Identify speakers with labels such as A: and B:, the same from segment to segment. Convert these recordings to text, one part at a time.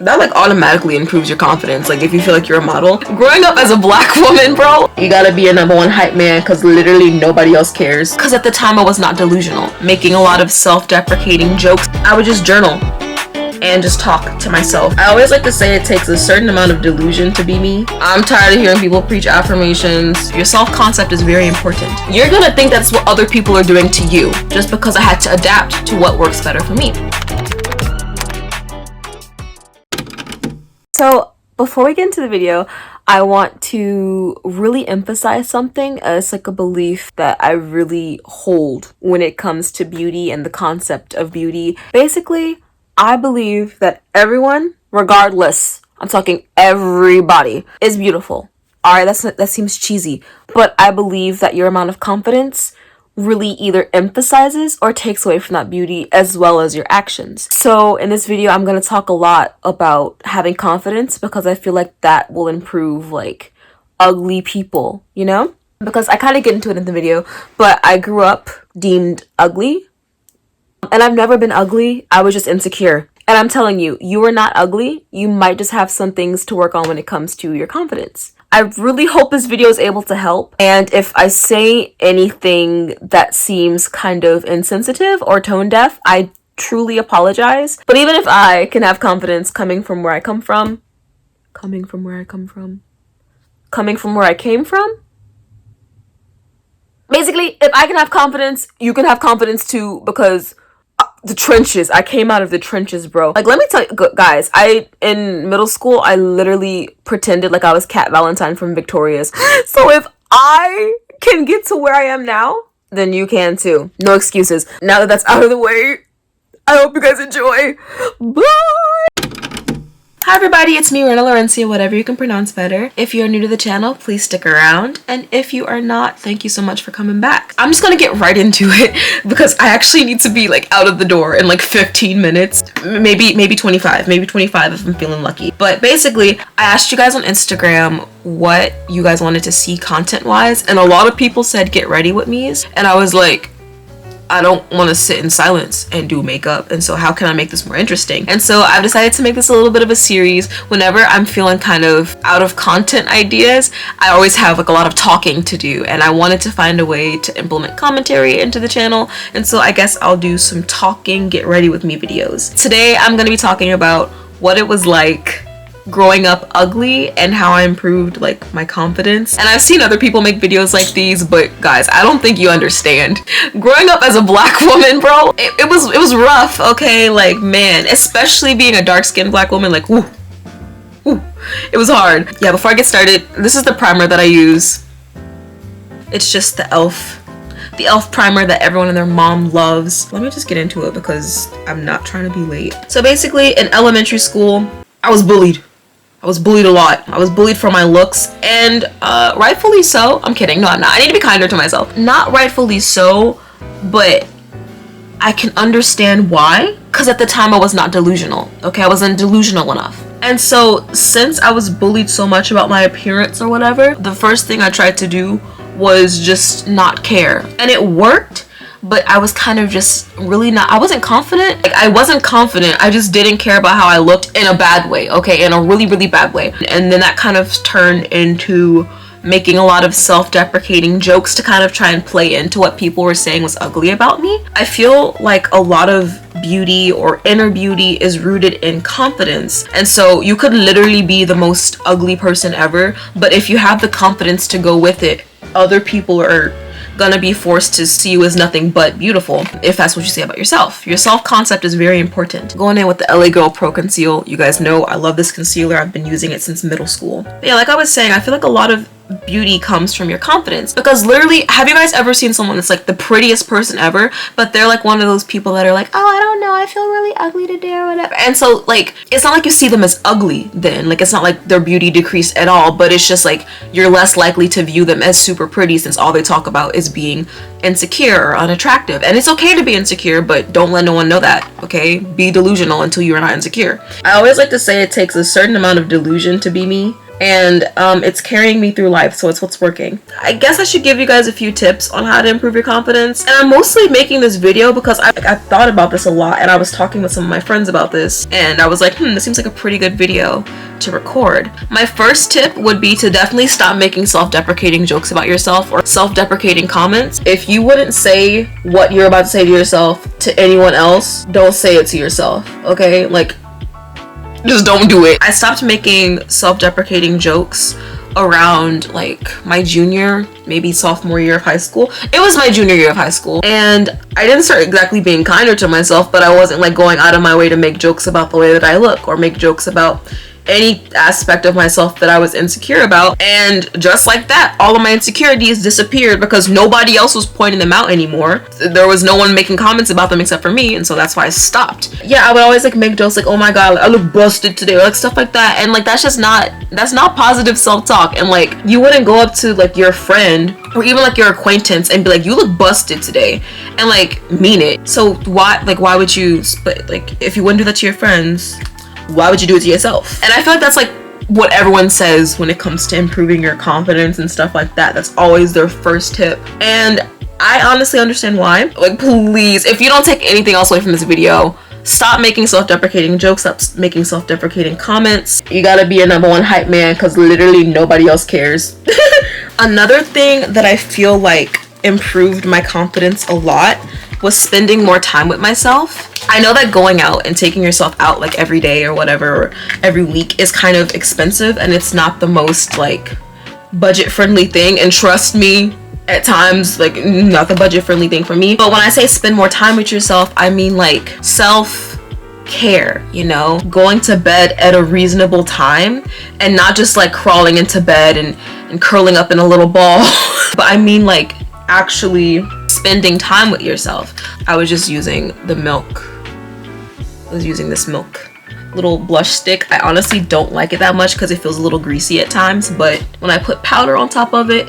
A: That like automatically improves your confidence, like if you feel like you're a model. Growing up as a black woman, bro, you gotta be a #1 hype man because literally nobody else cares. Because at the time I was not delusional, making a lot of self-deprecating jokes. I would just journal and just talk to myself. I always like to say it takes a certain amount of delusion to be me. I'm tired of hearing people preach affirmations. Your self-concept is very important. You're gonna think that's what other people are doing to you just because I had to adapt to what works better for me. So before we get into the video, I want to really emphasize something as like a belief that I really hold when it comes to beauty and the concept of beauty. Basically, I believe that everyone, regardless, I'm talking everybody, is beautiful. Alright, that seems cheesy, but I believe that your amount of confidence really either emphasizes or takes away from that beauty as well as your actions. So in this video, I'm going to talk a lot about having confidence because I feel like that will improve like ugly people, you know? Because I kind of get into it in the video, but I grew up deemed ugly. And I've never been ugly. I was just insecure. And I'm telling you, you are not ugly. You might just have some things to work on when it comes to your confidence. I really hope this video is able to help. And if I say anything that seems kind of insensitive or tone deaf, I truly apologize. But even if I can have confidence coming from where I came from, basically, if I can have confidence, you can have confidence too, because the trenches. I came out of the trenches, bro. Like, let me tell you, guys, in middle school, I literally pretended like I was Cat Valentine from Victoria's. So if I can get to where I am now, then you can too. No excuses. Now that that's out of the way, I hope you guys enjoy. Bye! Hi everybody, it's me, Laurencia, whatever you can pronounce better. If you're new to the channel, please stick around. And if you are not, thank you so much for coming back. I'm just gonna get right into it because I actually need to be like out of the door in like 15 minutes. Maybe 25 if I'm feeling lucky. But basically, I asked you guys on Instagram what you guys wanted to see content-wise, and a lot of people said get ready with me's, and I was like, I don't want to sit in silence and do makeup, and so how can I make this more interesting? And so I've decided to make this a little bit of a series. Whenever I'm feeling kind of out of content ideas, I always have like a lot of talking to do, and I wanted to find a way to implement commentary into the channel, and so I guess I'll do some talking, get ready with me videos. Today I'm going to be talking about what it was like growing up ugly and how I improved like my confidence. And I've seen other people make videos like these, but guys, I don't think you understand. Growing up as a black woman, bro, it was rough, okay? Like, man, especially being a dark-skinned black woman, like, woo, it was hard. Yeah, before I get started, this is the primer that I use. It's just the e.l.f. primer that everyone and their mom loves. Let me just get into it because I'm not trying to be late. So basically, in elementary school, I was bullied. I was bullied a lot. I was bullied for my looks, and rightfully so. I'm kidding. No, I'm not. I need to be kinder to myself. Not rightfully so, but I can understand why. Because at the time I was not delusional. Okay, I wasn't delusional enough. And so since I was bullied so much about my appearance or whatever, the first thing I tried to do was just not care. And it worked. But I was kind of just really not, I wasn't confident. Like, I wasn't confident. I just didn't care about how I looked in a bad way, okay? In a really, really bad way. And then that kind of turned into making a lot of self-deprecating jokes to kind of try and play into what people were saying was ugly about me. I feel like a lot of beauty or inner beauty is rooted in confidence. And so you could literally be the most ugly person ever, but if you have the confidence to go with it, other people are gonna be forced to see you as nothing but beautiful, if that's what you say about yourself. Your self-concept is very important. Going in with the LA Girl Pro Conceal, you guys know I love this concealer. I've been using it since middle school. But yeah, like I was saying, I feel like a lot of beauty comes from your confidence, because literally, have you guys ever seen someone that's like the prettiest person ever, but they're like one of those people that are like, oh, I don't know, I feel really ugly today or whatever. And so like, it's not like you see them as ugly then, like it's not like their beauty decreased at all, but it's just like you're less likely to view them as super pretty since all they talk about is being insecure or unattractive. And it's okay to be insecure, but don't let no one know that, okay? Be delusional until you are not insecure. I always like to say it takes a certain amount of delusion to be me. and it's carrying me through life, so it's what's working. I guess I should give you guys a few tips on how to improve your confidence, and I'm mostly making this video because I thought about this a lot, and I was talking with some of my friends about this, and I was like, this seems like a pretty good video to record. My first tip would be to definitely stop making self-deprecating jokes about yourself or self-deprecating comments. If you wouldn't say what you're about to say to yourself to anyone else, don't say it to yourself, okay? Like, just don't do it. I stopped making self-deprecating jokes around like my junior, maybe sophomore year of high school. It was my junior year of high school, and I didn't start exactly being kinder to myself, but I wasn't like going out of my way to make jokes about the way that I look or make jokes about any aspect of myself that I was insecure about. And just like that, all of my insecurities disappeared because nobody else was pointing them out anymore. There was no one making comments about them except for me, and so that's why I stopped. Yeah, I would always like make jokes like, oh my god, I look busted today, or like stuff like that, and like that's not positive self-talk. And like, you wouldn't go up to like your friend or even like your acquaintance and be like, you look busted today, and like mean it. So why would you, like, if you wouldn't do that to your friends, why would you do it to yourself? And I feel like that's like what everyone says when it comes to improving your confidence and stuff like that. That's always their first tip, and I honestly understand why. Like, please, if you don't take anything else away from this video, stop making self-deprecating jokes, stop making self-deprecating comments. You gotta be your #1 hype man, because literally nobody else cares. Another thing that I feel like improved my confidence a lot was spending more time with myself. I know that going out and taking yourself out like every day or whatever, or every week, is kind of expensive, and it's not the most like budget-friendly thing, and trust me, at times, like, not the budget-friendly thing for me. But when I say spend more time with yourself, I mean like self-care, you know, going to bed at a reasonable time and not just like crawling into bed and curling up in a little ball. But I mean like actually spending time with yourself. I was just using the milk. I was using this milk little blush stick. I honestly don't like it that much because it feels a little greasy at times, but when I put powder on top of it,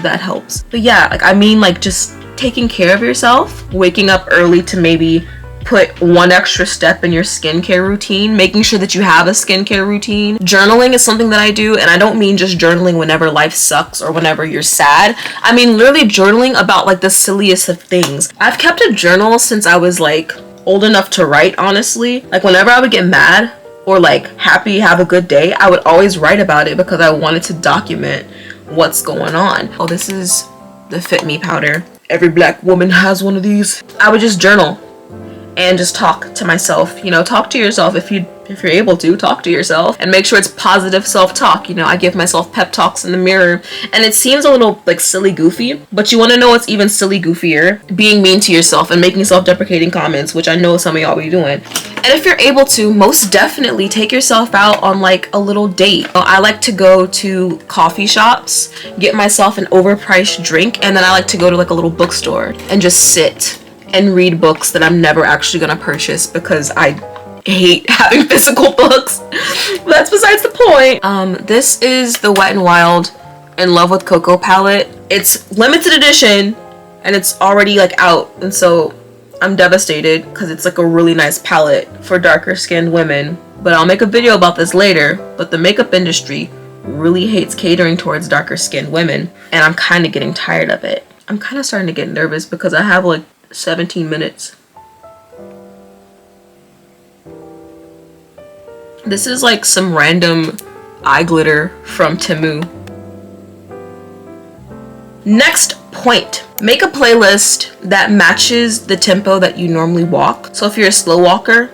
A: that helps. But yeah, like, I mean like just taking care of yourself, waking up early to maybe put one extra step in your skincare routine, making sure that you have a skincare routine. Journaling is something that I do, and I don't mean just journaling whenever life sucks or whenever you're sad. I mean literally journaling about like the silliest of things. I've kept a journal since I was like old enough to write, honestly. Like, whenever I would get mad or like happy, have a good day, I would always write about it because I wanted to document what's going on. Oh, this is the Fit Me powder. Every black woman has one of these. I would just journal and just talk to myself, you know. Talk to yourself if you're able to. Talk to yourself and make sure it's positive self-talk. You know, I give myself pep talks in the mirror, and it seems a little like silly goofy, but you want to know what's even silly goofier? Being mean to yourself and making self-deprecating comments, which I know some of y'all be doing. And if you're able to, most definitely take yourself out on like a little date. I like to go to coffee shops, get myself an overpriced drink, and then I like to go to like a little bookstore and just sit and read books that I'm never actually gonna purchase because I hate having physical books. But that's besides the point. This is the Wet n Wild In Love with Cocoa palette. It's limited edition and it's already like out, and so I'm devastated because it's like a really nice palette for darker skinned women. But I'll make a video about this later. But the makeup industry really hates catering towards darker skinned women, and I'm kind of getting tired of it. I'm kind of starting to get nervous because I have like 17 minutes. This is like some random eye glitter from Temu. Next point, make a playlist that matches the tempo that you normally walk. So if you're a slow walker,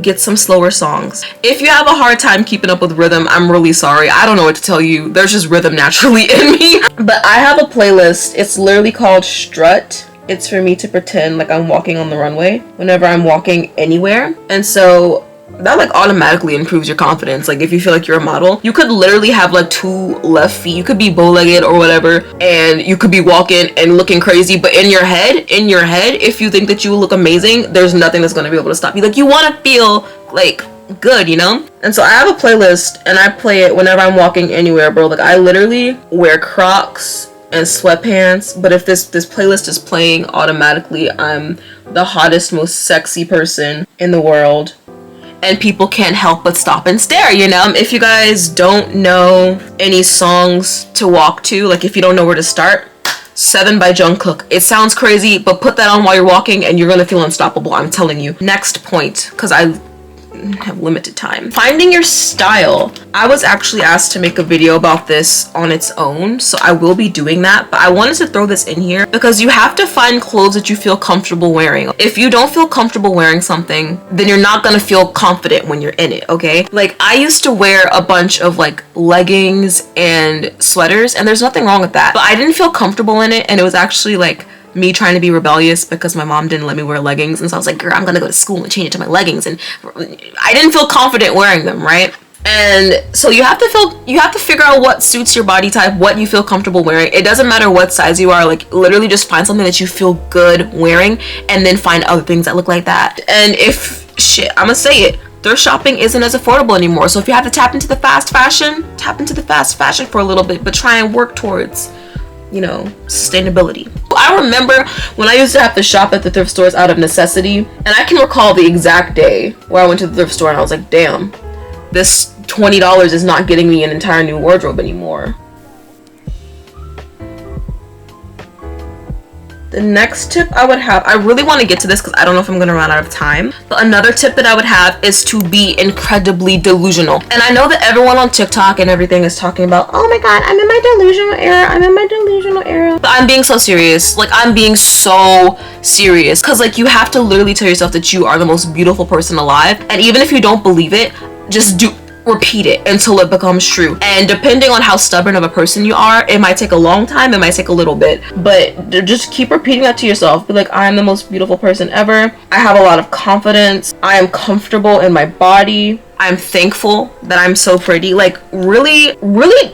A: get some slower songs. If you have a hard time keeping up with rhythm, I'm really sorry. I don't know what to tell you. There's just rhythm naturally in me. But I have a playlist. It's literally called Strut. It's for me to pretend like I'm walking on the runway whenever I'm walking anywhere. And so that like automatically improves your confidence. Like, if you feel like you're a model, you could literally have like 2 left feet. You could be bow-legged or whatever, and you could be walking and looking crazy. But in your head, if you think that you look amazing, there's nothing that's gonna be able to stop you. Like, you want to feel like good, you know? And so I have a playlist and I play it whenever I'm walking anywhere, bro. Like, I literally wear Crocs and sweatpants, but if this playlist is playing, automatically I'm the hottest, most sexy person in the world. and people can't help but stop and stare, you know? If you guys don't know any songs to walk to, like if you don't know where to start, 7 by Jungkook. It sounds crazy, but put that on while you're walking and you're gonna feel unstoppable, I'm telling you. Next point, because I have limited time. Finding your style. I was actually asked to make a video about this on its own, so I will be doing that, but I wanted to throw this in here because you have to find clothes that you feel comfortable wearing. If you don't feel comfortable wearing something, then you're not gonna feel confident when you're in it, okay? Like, I used to wear a bunch of like leggings and sweaters, and there's nothing wrong with that, but I didn't feel comfortable in it, and it was actually like me trying to be rebellious because my mom didn't let me wear leggings, and so I was like, girl, I'm gonna go to school and change it to my leggings, and I didn't feel confident wearing them, right? And so you have to figure out what suits your body type, what you feel comfortable wearing. It doesn't matter what size you are, like literally just find something that you feel good wearing and then find other things that look like that. And if shit, I'm gonna say it, thrift shopping isn't as affordable anymore, so if you have to tap into the fast fashion for a little bit, but try and work towards, you know, sustainability. I remember when I used to have to shop at the thrift stores out of necessity, and I can recall the exact day where I went to the thrift store and I was like, damn, this $20 is not getting me an entire new wardrobe anymore. The next tip I would have, I really want to get to this because I don't know if I'm going to run out of time, but another tip that I would have is to be incredibly delusional. And I know that everyone on TikTok and everything is talking about, oh my god, I'm in my delusional era, but I'm being so serious. Like, I'm being so serious because like you have to literally tell yourself that you are the most beautiful person alive, and even if you don't believe it, just repeat it until it becomes true. And depending on how stubborn of a person you are, it might take a long time, it might take a little bit, but just keep repeating that to yourself. Be like, I am the most beautiful person ever, I have a lot of confidence, I am comfortable in my body, I'm thankful that I'm so pretty. Like, really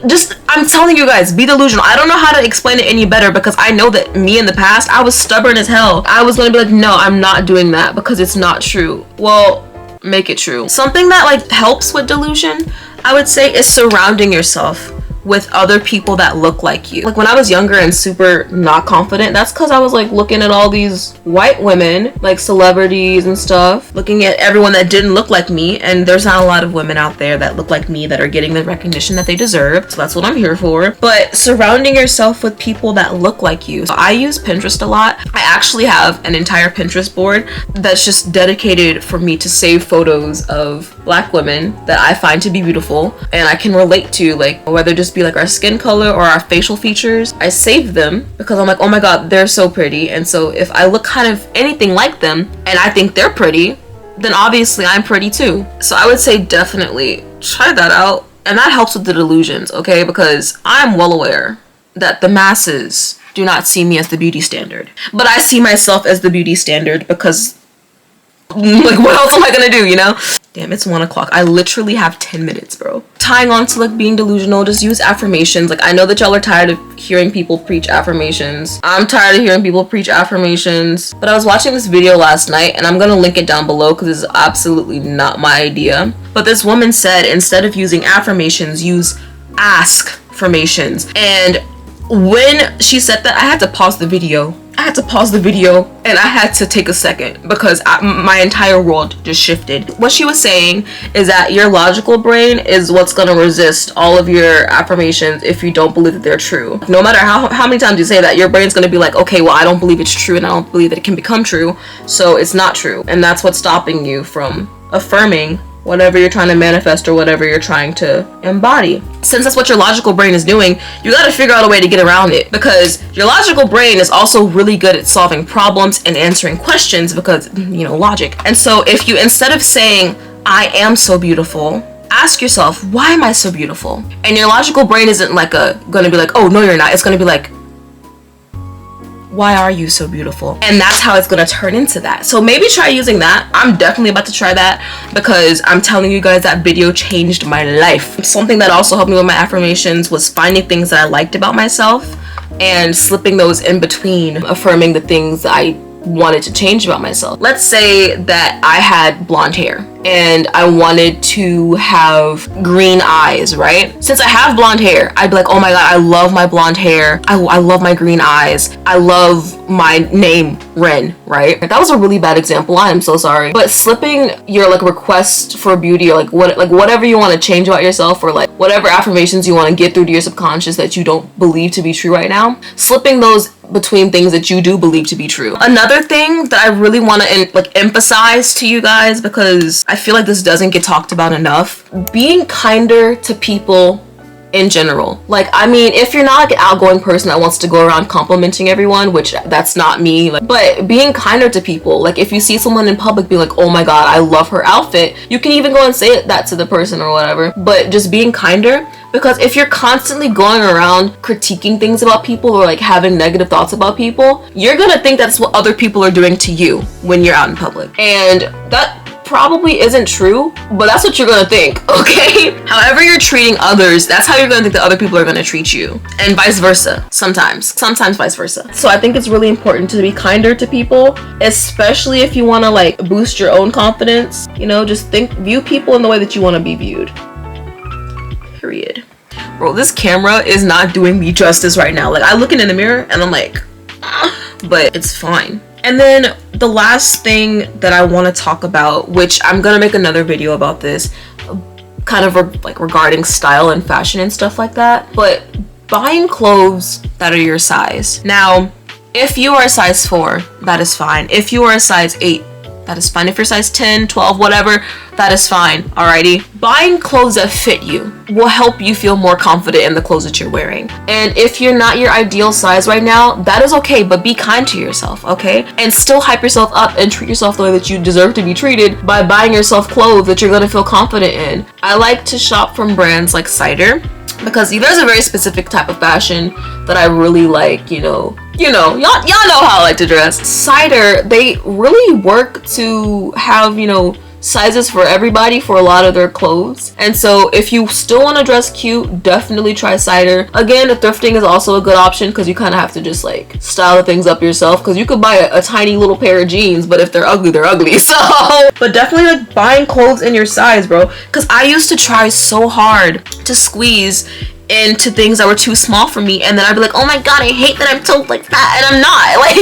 A: just, I'm telling you guys, be delusional. I don't know how to explain it any better because I know that me in the past, I was stubborn as hell. I was gonna be like, no, I'm not doing that because it's not true. Well, make it true. Something that like helps with delusion, I would say, is surrounding yourself with other people that look like you. Like when I was younger and super not confident, that's because I was like looking at all these white women, like celebrities and stuff, looking at everyone that didn't look like me, and there's not a lot of women out there that look like me that are getting the recognition that they deserve, so that's what I'm here for. But surrounding yourself with people that look like you. So I use Pinterest a lot. I actually have an entire Pinterest board that's just dedicated for me to save photos of black women that I find to be beautiful and I can relate to, like whether just be like our skin color or our facial features. I save them because I'm like, oh my god, they're so pretty, and so if I look kind of anything like them and I think they're pretty, then obviously I'm pretty too. So I would say definitely try that out, and that helps with the delusions, okay? Because I'm well aware that the masses do not see me as the beauty standard, but I see myself as the beauty standard because like what else am I gonna do, you know? Damn, it's 1 o'clock. I literally have 10 minutes, bro. Tying on to like being delusional, just use affirmations. Like, I know that y'all are tired of hearing people preach affirmations. I'm tired of hearing people preach affirmations. But I was watching this video last night, and I'm gonna link it down below because it's absolutely not my idea. But this woman said, instead of using affirmations, use ASKfirmations. And when she said that, I had to pause the video and I had to take a second because my entire world just shifted. What she was saying is that your logical brain is what's going to resist all of your affirmations if you don't believe that they're true. No matter how many times you say that, your brain's going to be like, okay, well, I don't believe it's true and I don't believe that it can become true, so it's not true. And that's what's stopping you from affirming whatever you're trying to manifest or whatever you're trying to embody. Since that's what your logical brain is doing, you gotta figure out a way to get around it, because your logical brain is also really good at solving problems and answering questions because, you know, logic. And so if you, instead of saying, I am so beautiful, ask yourself, why am I so beautiful? And your logical brain isn't like gonna be like, oh, no, you're not. It's gonna be like, why are you so beautiful? And that's how it's gonna turn into that. So maybe try using that. I'm definitely about to try that because I'm telling you guys, that video changed my life. Something that also helped me with my affirmations was finding things that I liked about myself and slipping those in between affirming the things I wanted to change about myself. Let's say that I had blonde hair and I wanted to have green eyes, right? Since I have blonde hair, I'd be like, oh my god, I love my blonde hair. I love my green eyes. I love my name, Ren, right? That was a really bad example. I am so sorry. But slipping your like request for beauty, or like whatever you want to change about yourself, or like whatever affirmations you want to get through to your subconscious that you don't believe to be true right now, slipping those between things that you do believe to be true. Another thing that I really want to like emphasize to you guys, because I feel like this doesn't get talked about enough, being kinder to people in general. Like, I mean, if you're not like an outgoing person that wants to go around complimenting everyone, which that's not me, like, but being kinder to people. Like, if you see someone in public being like, oh my god, I love her outfit, you can even go and say that to the person or whatever, but just being kinder. Because if you're constantly going around critiquing things about people, or like having negative thoughts about people, you're gonna think that's what other people are doing to you when you're out in public. And that probably isn't true, but that's what you're gonna think, okay? However you're treating others, that's how you're gonna think that other people are gonna treat you, and vice versa. Sometimes vice versa. So I think it's really important to be kinder to people, especially if you want to like boost your own confidence. You know, just view people in the way that you want to be viewed, period. Bro, this camera is not doing me justice right now. Like, I look in the mirror and I'm like, but it's fine. And then the last thing that I want to talk about, which I'm gonna make another video about this, kind of like regarding style and fashion and stuff like that, but buying clothes that are your size. Now, if you are a size 4, that is fine. If you are a size 8, that is fine. If you're size 10, 12, whatever, that is fine, alrighty? Buying clothes that fit you will help you feel more confident in the clothes that you're wearing. And if you're not your ideal size right now, that is okay, but be kind to yourself, okay? And still hype yourself up and treat yourself the way that you deserve to be treated by buying yourself clothes that you're gonna feel confident in. I like to shop from brands like Cider, because there's a very specific type of fashion that I really like, y'all know how I like to dress. Cider, they really work to have, sizes for everybody for a lot of their clothes. And so if you still want to dress cute, definitely try Cider. Again, the thrifting is also a good option, because you kind of have to just like style the things up yourself, because you could buy a tiny little pair of jeans, but if they're ugly, they're ugly. So, but definitely like buying clothes in your size, bro, because I used to try so hard to squeeze into things that were too small for me, and then I'd be like, oh my god, I hate that I'm so like fat, and I'm not, like,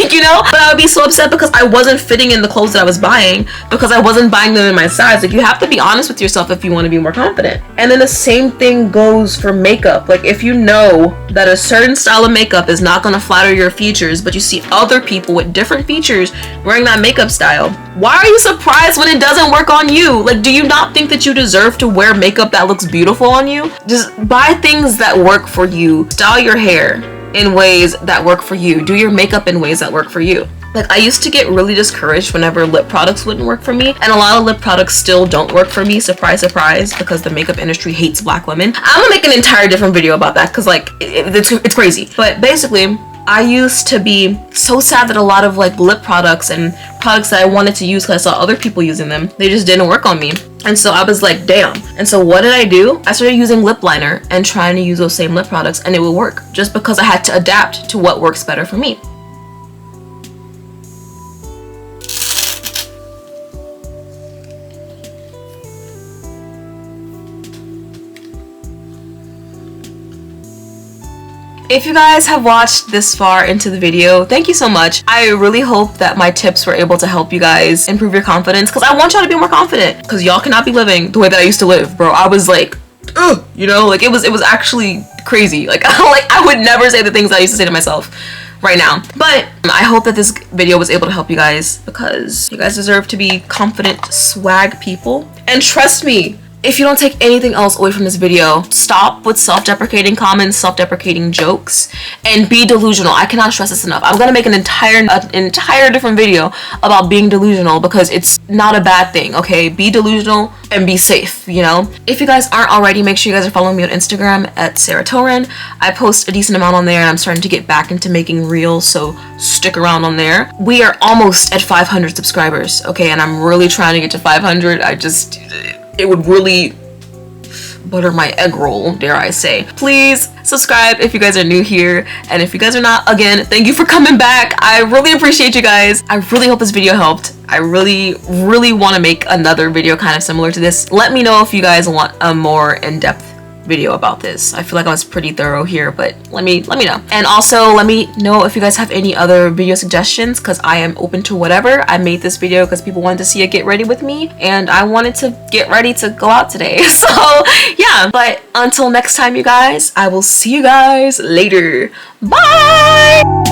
A: but I would be so upset because I wasn't fitting in the clothes that I was buying, because I wasn't buying them in my size. Like, you have to be honest with yourself if you want to be more confident. And then the same thing goes for makeup. Like, if you know that a certain style of makeup is not going to flatter your features, but you see other people with different features wearing that makeup style, why are you surprised when it doesn't work on you? Like, do you not think that you deserve to wear makeup that looks beautiful on you? Just buy things that work for you. Style your hair in ways that work for you. Do your makeup in ways that work for you. Like, I used to get really discouraged whenever lip products wouldn't work for me, and a lot of lip products still don't work for me, surprise surprise, because the makeup industry hates black women. I'm gonna make an entire different video about that, because like it's crazy. But basically, I used to be so sad that a lot of like lip products and products that I wanted to use because I saw other people using them, they just didn't work on me. And so I was like, damn. And so what did I do? I started using lip liner and trying to use those same lip products, and it would work, just because I had to adapt to what works better for me. If you guys have watched this far into the video, thank you so much. I really hope that my tips were able to help you guys improve your confidence, because I want y'all to be more confident, because y'all cannot be living the way that I used to live, bro. I was like, ugh, like it was actually crazy. Like, I would never say the things I used to say to myself right now. But I hope that this video was able to help you guys, because you guys deserve to be confident, swag people. And trust me, if you don't take anything else away from this video, stop with self-deprecating comments, self-deprecating jokes, and be delusional. I cannot stress this enough. I'm gonna make an entire different video about being delusional, because it's not a bad thing, okay? Be delusional and be safe, If you guys aren't already, make sure you guys are following me on Instagram at serotoren. I post a decent amount on there, and I'm starting to get back into making reels, so stick around on there. We are almost at 500 subscribers, okay? And I'm really trying to get to 500. It would really butter my egg roll, dare I say. Please subscribe if you guys are new here, and if you guys are not, again, thank you for coming back. I really appreciate you guys. I really hope this video helped. I really want to make another video kind of similar to this. Let me know if you guys want a more in-depth video about this. I feel like I was pretty thorough here, but let me know. And also let me know if you guys have any other video suggestions, because I am open to whatever. I made this video because people wanted to see a get ready with me, and I wanted to get ready to go out today. So yeah, but until next time, you guys, I will see you guys later. Bye.